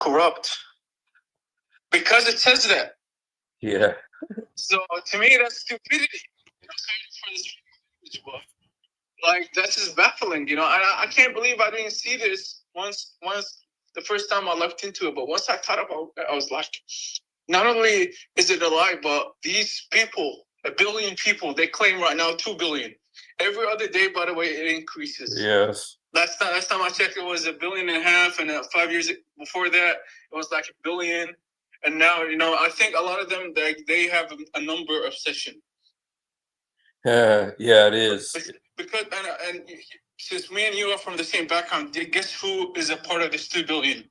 corrupt because it says that. Yeah. So to me, that's stupidity. Sorry for this language, but like that's just baffling. I can't believe I didn't see this once the first time I looked into it. But once I thought about it, I was like, not only is it a lie, but these people, 1 billion people, they claim right now 2 billion. Every other day, by the way, it increases. Yes. Last time I checked, it was 1.5 billion, and 5 years before that, it was like 1 billion. And now, I think a lot of them they have a number obsession. Yeah, it is. Because and since me and you are from the same background, guess who is a part of this 2 billion?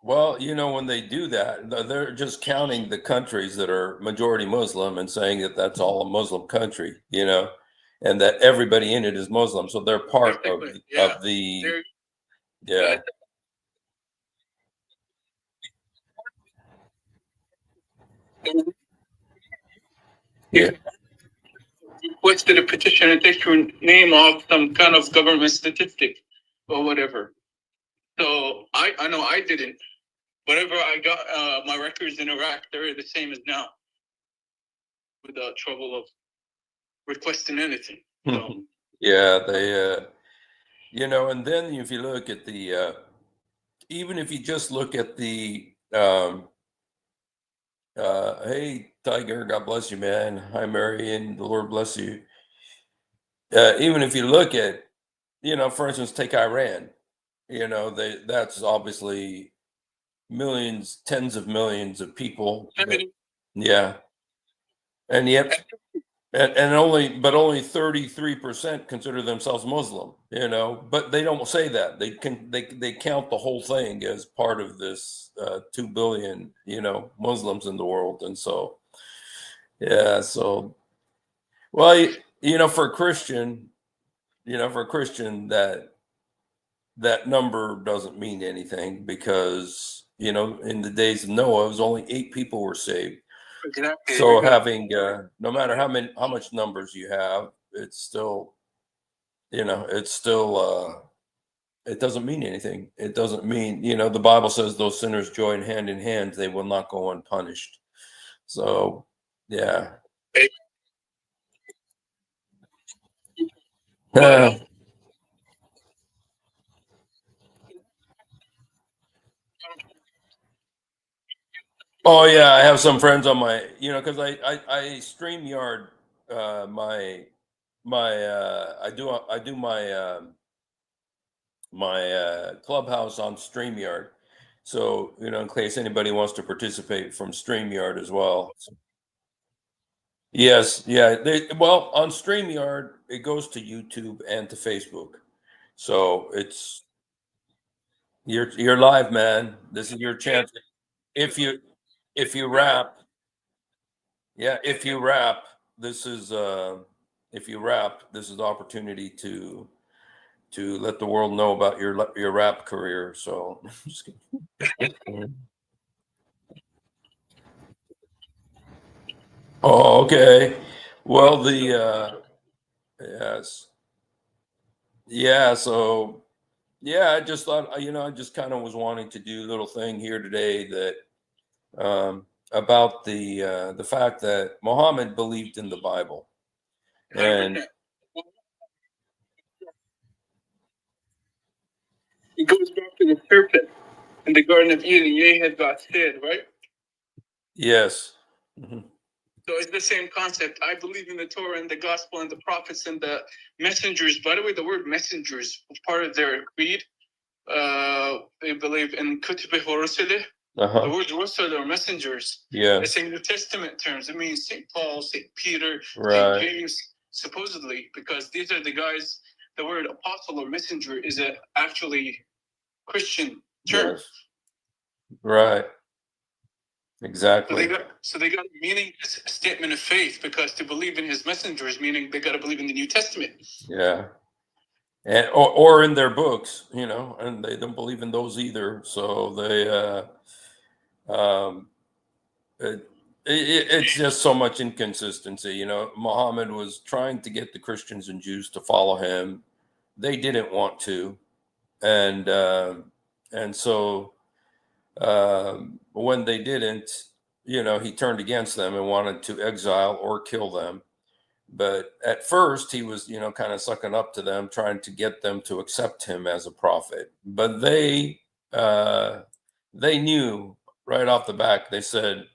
Well, when they do that, they're just counting the countries that are majority Muslim and saying that that's all a Muslim country, and that everybody in it is Muslim. So they're part of the yeah. Yeah. Requested a petition and take your name off some kind of government statistic or whatever. So I know I didn't. Whatever I got, my records in Iraq, they're the same as now, without trouble of requesting anything. So. Yeah, they, and then if you look at the, even if you just look at the, hey, Tiger, God bless you, man. Hi, Mary, and the Lord bless you. Even if you look at, for instance, take Iran, that's obviously millions, tens of millions of people. Yeah. And yet, only 33% consider themselves Muslim, but they don't say that. They count the whole thing as part of this 2 billion, Muslims in the world. And so, yeah, so, well, for a Christian, that number doesn't mean anything because, in the days of Noah, it was only 8 people were saved. Exactly. So having, no matter how much numbers you have, it's still, it doesn't mean anything. It doesn't mean, the Bible says those sinners join hand in hand, they will not go unpunished. So, yeah. Oh yeah, I have some friends on my, because I StreamYard my I do my Clubhouse on StreamYard. So, in case anybody wants to participate from StreamYard as well. Yes, yeah. Well, on StreamYard, it goes to YouTube and to Facebook. So you're live, man. This is your chance. If you rap, yeah, if you rap, this is if you rap, this is the opportunity to let the world know about your rap career. So just kidding. Oh, okay. Well, yes. Yeah, so yeah, I just thought, I just kind of was wanting to do a little thing here today that about the fact that Mohammed believed in the Bible. And it goes back to the serpent in the Garden of Eden. Ye had got said, right? yes. Mm-hmm. So it's the same concept. I believe in the Torah and the gospel and the prophets and the messengers. By the way, the word messengers was part of their creed. They believe in kutubih wa rusulih. The word rusul or messengers. Yeah. It's in New Testament terms. It means St. Paul, St. Peter, Right. St. James, supposedly, because these are the guys. The word apostle or messenger is actually Christian term. Yes. Right. Exactly. So they got meaning a statement of faith, because to believe in his messengers, meaning they got to believe in the New Testament. Yeah. And or in their books, and they don't believe in those either. So they it's just so much inconsistency. Muhammad was trying to get the Christians and Jews to follow him. They didn't want to. and so when they didn't, he turned against them and wanted to exile or kill them. But at first, he was, kind of sucking up to them, trying to get them to accept him as a prophet. But they knew right off the back. They said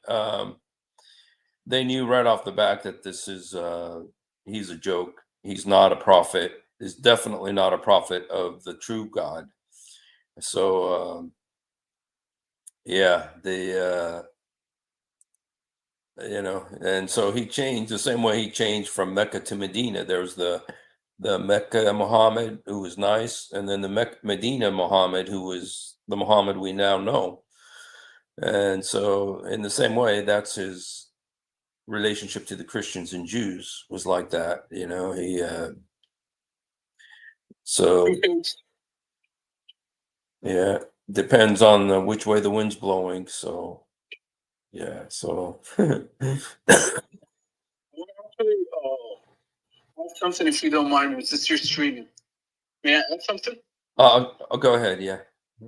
they knew right off the back that this is he's a joke. He's not a prophet. He's definitely not a prophet of the true God. So yeah, and so he changed the same way he changed from Mecca to Medina. There was the Mecca Muhammad, who was nice, and then the Medina Muhammad, who was the Muhammad we now know. And so, in the same way, that's his relationship to the Christians and Jews was like that. He so yeah, depends on which way the wind's blowing. So yeah, so Actually, add something if you don't mind, since you're streaming. May I add something? I'll go ahead. Yeah. I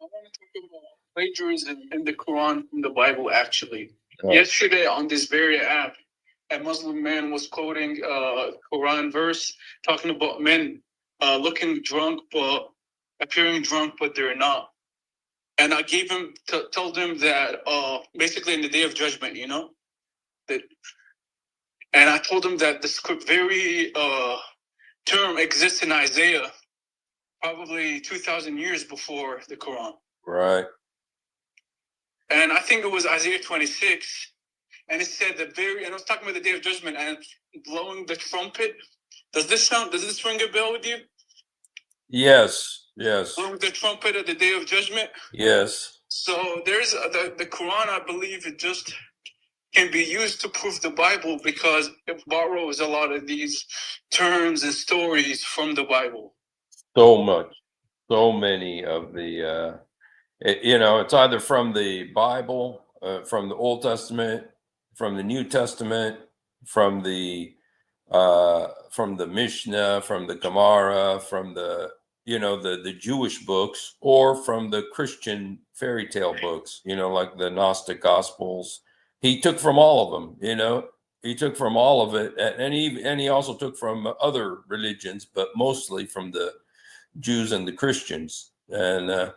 want to talk about plagiarism in the Quran from the Bible, actually. Yesterday on this very app, a Muslim man was quoting a Quran verse talking about men looking drunk but appearing drunk but they're not. And I gave him told him that basically in the day of judgment, that, and I told him that this very term exists in Isaiah, probably 2,000 years before the Quran. Right. And I think it was Isaiah 26. And it said and I was talking about the day of judgment and blowing the trumpet. Does this ring a bell with you? Yes. Blowing the trumpet at the day of judgment? Yes. So there's the Quran, I believe it just can be used to prove the Bible because it borrows a lot of these terms and stories from the Bible. So many of the it's either from the Bible, from the Old Testament, from the New Testament, from the Mishnah, from the Gemara, from the the Jewish books, or from the Christian fairy tale books, like the Gnostic Gospels. He took from all of them. He took from all of it, and he also took from other religions, but mostly from the Jews and the Christians. And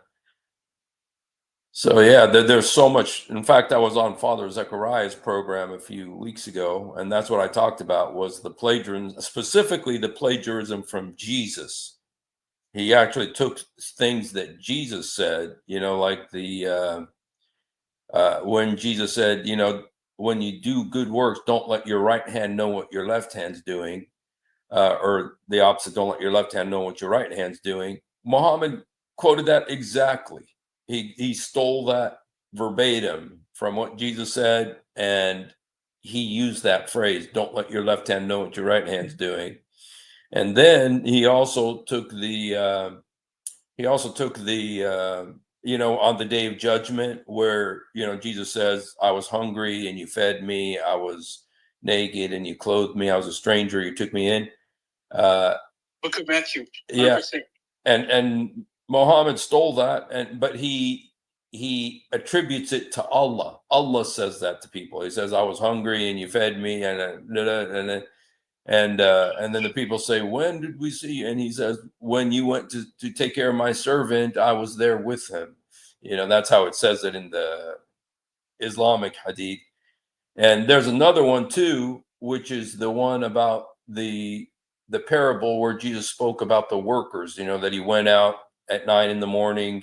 so yeah, there's so much. In fact, I was on Father Zechariah's program a few weeks ago, and that's what I talked about was the plagiarism, specifically the plagiarism from Jesus. He actually took things that Jesus said, like the when Jesus said, when you do good works, don't let your right hand know what your left hand's doing, or the opposite, don't let your left hand know what your right hand's doing. Muhammad quoted that exactly. He stole that verbatim from what Jesus said, and he used that phrase, don't let your left hand know what your right hand's doing. And then he also took the on the day of judgment where Jesus says, I was hungry and you fed me, I was naked and you clothed me, I was a stranger, you took me in. Book of Matthew. 100%. Yeah, and Muhammad stole that, but he attributes it to Allah. Allah says that to people. He says, I was hungry and you fed me, and then the people say, when did we see you? And he says, when you went to take care of my servant, I was there with him. That's how it says it in the Islamic hadith. And there's another one too, which is the one about the parable where Jesus spoke about the workers, that he went out at 9 a.m.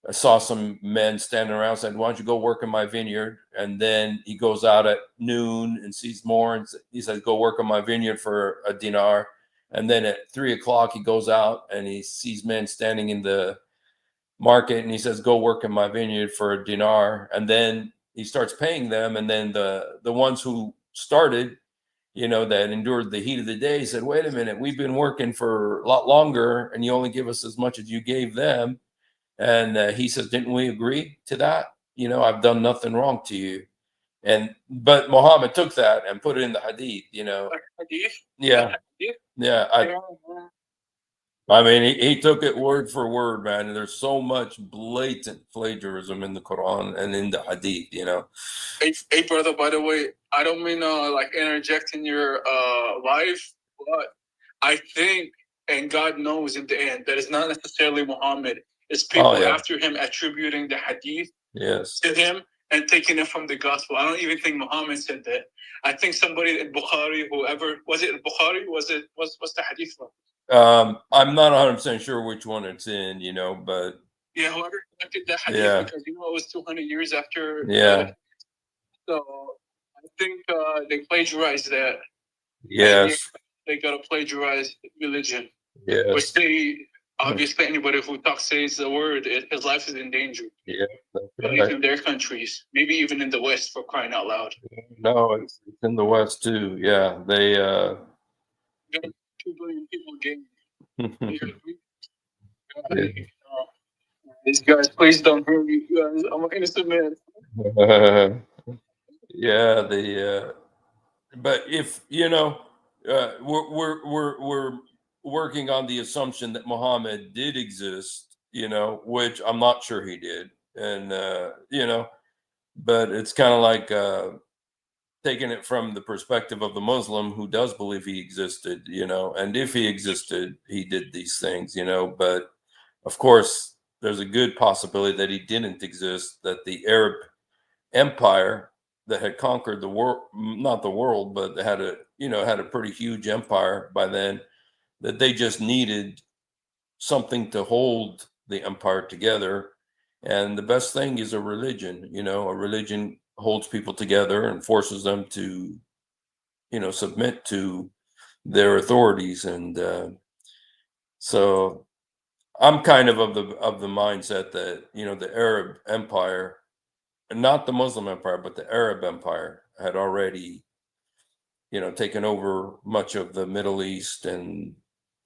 I saw some men standing around, said, why don't you go work in my vineyard? And then he goes out at noon and sees more, and he says, go work in my vineyard for a dinar. And then at 3 o'clock, he goes out and he sees men standing in the market, and he says, go work in my vineyard for a dinar. And then he starts paying them. And then the ones who started, that endured the heat of the day said, wait a minute, we've been working for a lot longer and you only give us as much as you gave them. And he says, didn't we agree to that? I've done nothing wrong to you. But Muhammad took that and put it in the hadith, Hadith? Yeah. Yeah. I mean, he took it word for word, man. And there's so much blatant plagiarism in the Quran and in the Hadith, you know. Hey, brother. By the way, I don't mean like interject in your life, but I think, and God knows in the end, that it's not necessarily Muhammad. It's people after him attributing the Hadith to him and taking it from the gospel. I don't even think Muhammad said that. I think somebody in Bukhari, whoever was it, Bukhari, what's the Hadith from? I'm not 100% sure which one it's in, you know, but yeah, whoever collected the Hadith, because it was 200 years after. So I think they plagiarized that. Yes. They gotta plagiarize religion. Yes. Which they obviously anybody who says the word, his life is in danger. Yeah, that's at least in their countries, maybe even in the West, for crying out loud. No, it's in the West too. Yeah, they. 2 billion people game. Yeah. These guys, please don't hurt me. Guys, I'm an innocent man. Yeah, but if you know, we're working on the assumption that Muhammad did exist, you know, which I'm not sure he did, and you know, but it's kind of like taking it from the perspective of the Muslim who does believe he existed, you know, and if he existed, he did these things, you know, but of course, there's a good possibility that he didn't exist, that the Arab empire that had conquered the world, not the world, but had a, you know, had a pretty huge empire by then, that they just needed something to hold the empire together. And the best thing is a religion, you know, a religion holds people together and forces them to, you know, submit to their authorities. And so I'm kind of the mindset that, you know, the Arab empire, not the Muslim empire, but the Arab empire had already, you know, taken over much of the Middle East and,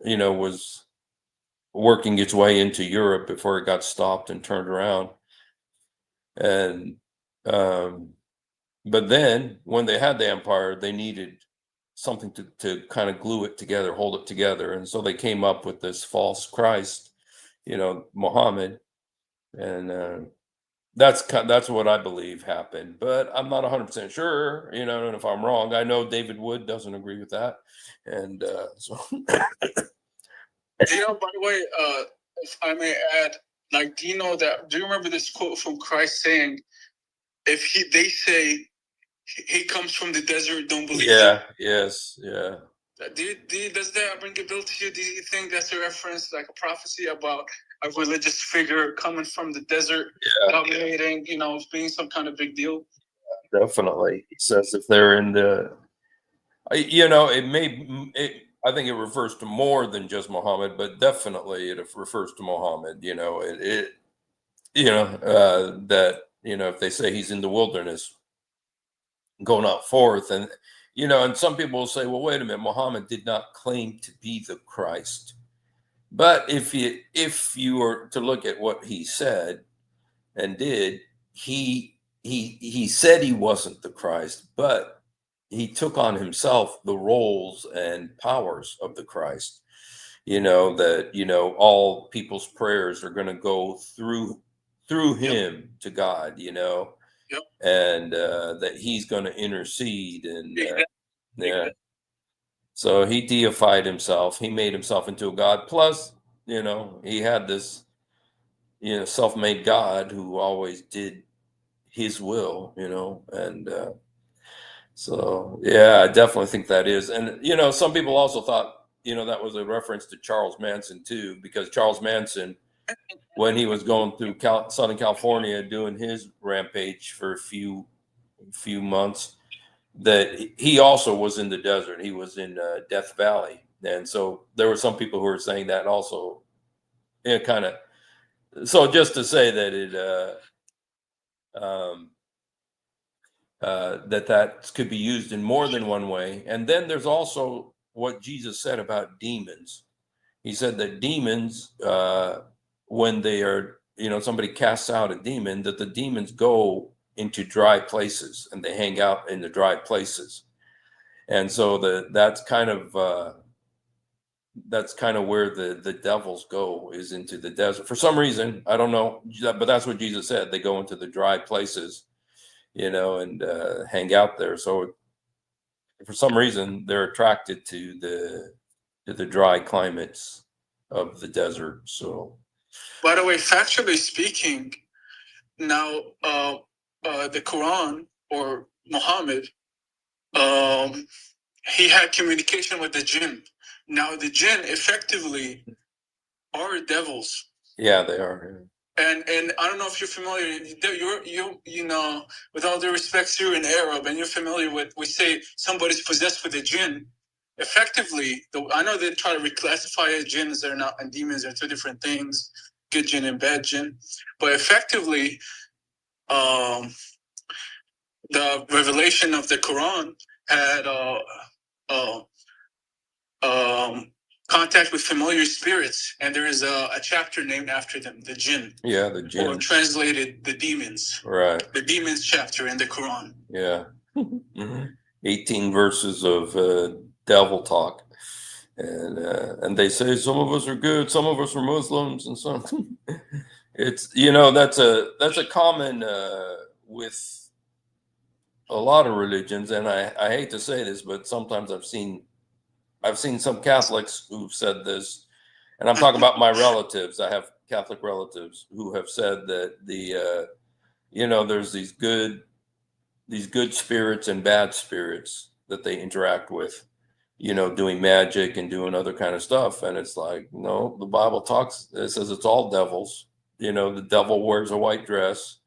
you know, was working its way into Europe before it got stopped and turned around. And um, but then when they had the empire, they needed something to kind of glue it together, hold it together, and so they came up with this false Christ, you know, Muhammad, and that's what I believe happened. But I'm not 100% sure, you know, and if I'm wrong, I know David Wood doesn't agree with that, and so. You know, by the way, if I may add, like, do you know that? Do you remember this quote from Christ saying, "If they say he comes from the desert, don't believe him." Yes, yeah. Does that ring a bell to you? Do you think that's a reference, like a prophecy about a religious figure coming from the desert, dominating, you know, being some kind of big deal? Definitely. He says if they're in the, you know, I think it refers to more than just Muhammad, but definitely it refers to Muhammad. You know, you know, that, you know, if they say he's in the wilderness, going out forth, and you know, and some people will say, well, wait a minute, Muhammad did not claim to be the Christ. But if you were to look at what he said and did, he said he wasn't the Christ, but he took on himself the roles and powers of the Christ. You know that, you know, all people's prayers are going to go through him to God. You know, and that he's going to intercede, and yeah. So he deified himself. He made himself into a god. Plus, you know, he had this, you know, self-made God who always did his will, you know, and so yeah, I definitely think that is. And you know, some people also thought, you know, that was a reference to Charles Manson too, because Charles Manson, when he was going through Southern California doing his rampage for a few months, that he also was in the desert. He was in Death Valley, and so there were some people who were saying that also, you know, kind of. So just to say that um, that could be used in more than one way. And then there's also what Jesus said about demons. He said that demons, when they are, you know, somebody casts out a demon, that the demons go into dry places and they hang out in the dry places. And so that's kind of that's kind of where the devils go, is into the desert for some reason. I don't know, but that's what Jesus said. They go into the dry places, and hang out there. So for some reason, they're attracted to the dry climates of the desert. So, by the way, factually speaking, now the Quran, or Muhammad, he had communication with the jinn. Now the jinn effectively are devils. yeah, they are. And I don't know if you're familiar. With all due respect, you're an Arab, and you're familiar with, we say somebody's possessed with a jinn. Effectively, I know they try to reclassify jinns are not, and demons are two different things, good jinn and bad jinn. But effectively, the revelation of the Quran had contact with familiar spirits, and there is a chapter named after them, the jinn. Yeah, the jinn. Or translated, the demons. Right. The demons chapter in the Quran. Yeah. 18 verses of devil talk. And they say some of us are good, some of us are Muslims, and some it's that's a common with a lot of religions. And I hate to say this, but sometimes I've seen some Catholics who've said this, and I'm talking about my relatives. I have Catholic relatives who have said that there's these good spirits and bad spirits that they interact with, doing magic and doing other kind of stuff. And it's like, no, the Bible it says it's all devils. The devil wears a white dress,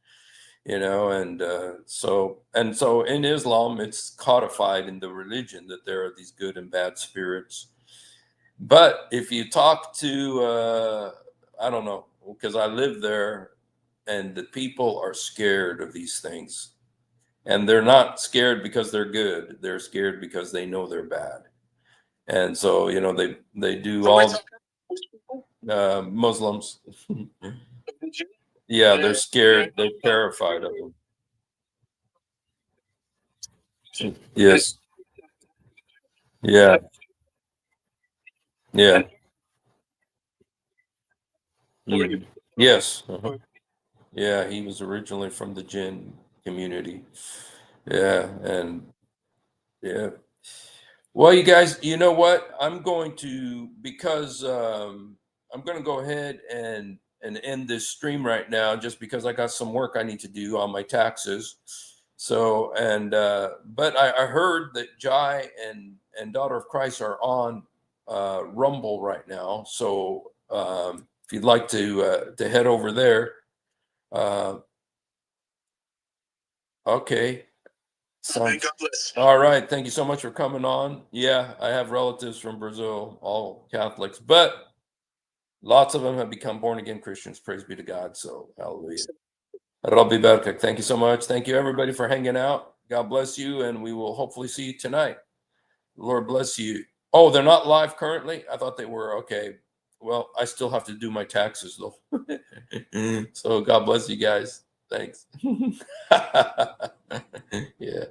and so in Islam, it's codified in the religion that there are these good and bad spirits. But if you talk to, I don't know, because I live there, and the people are scared of these things. And they're not scared because they're good. They're scared because they know they're bad. And so, they do all Muslims. Yeah, they're scared. They're terrified of them. Yes. Yeah. Yeah. Mhm. Yes. Uh-huh. Yeah, he was originally from the jinn community. Yeah, and yeah. Well, you guys, you know what? Because I'm going to go ahead and end this stream right now, just because I got some work I need to do on my taxes. So, but I heard that Jai and Daughter of Christ are on Rumble right now. So, if you'd like to head over there, uh, okay. God bless. All right. Thank you so much for coming on. Yeah, I have relatives from Brazil, all Catholics, but lots of them have become born again Christians. Praise be to God. So, hallelujah. Rabbi Berkek, thank you so much. Thank you, everybody, for hanging out. God bless you, and we will hopefully see you tonight. Lord bless you. Oh, they're not live currently? I thought they were. Okay. Well, I still have to do my taxes, though. So, God bless you guys. Thanks. Yeah.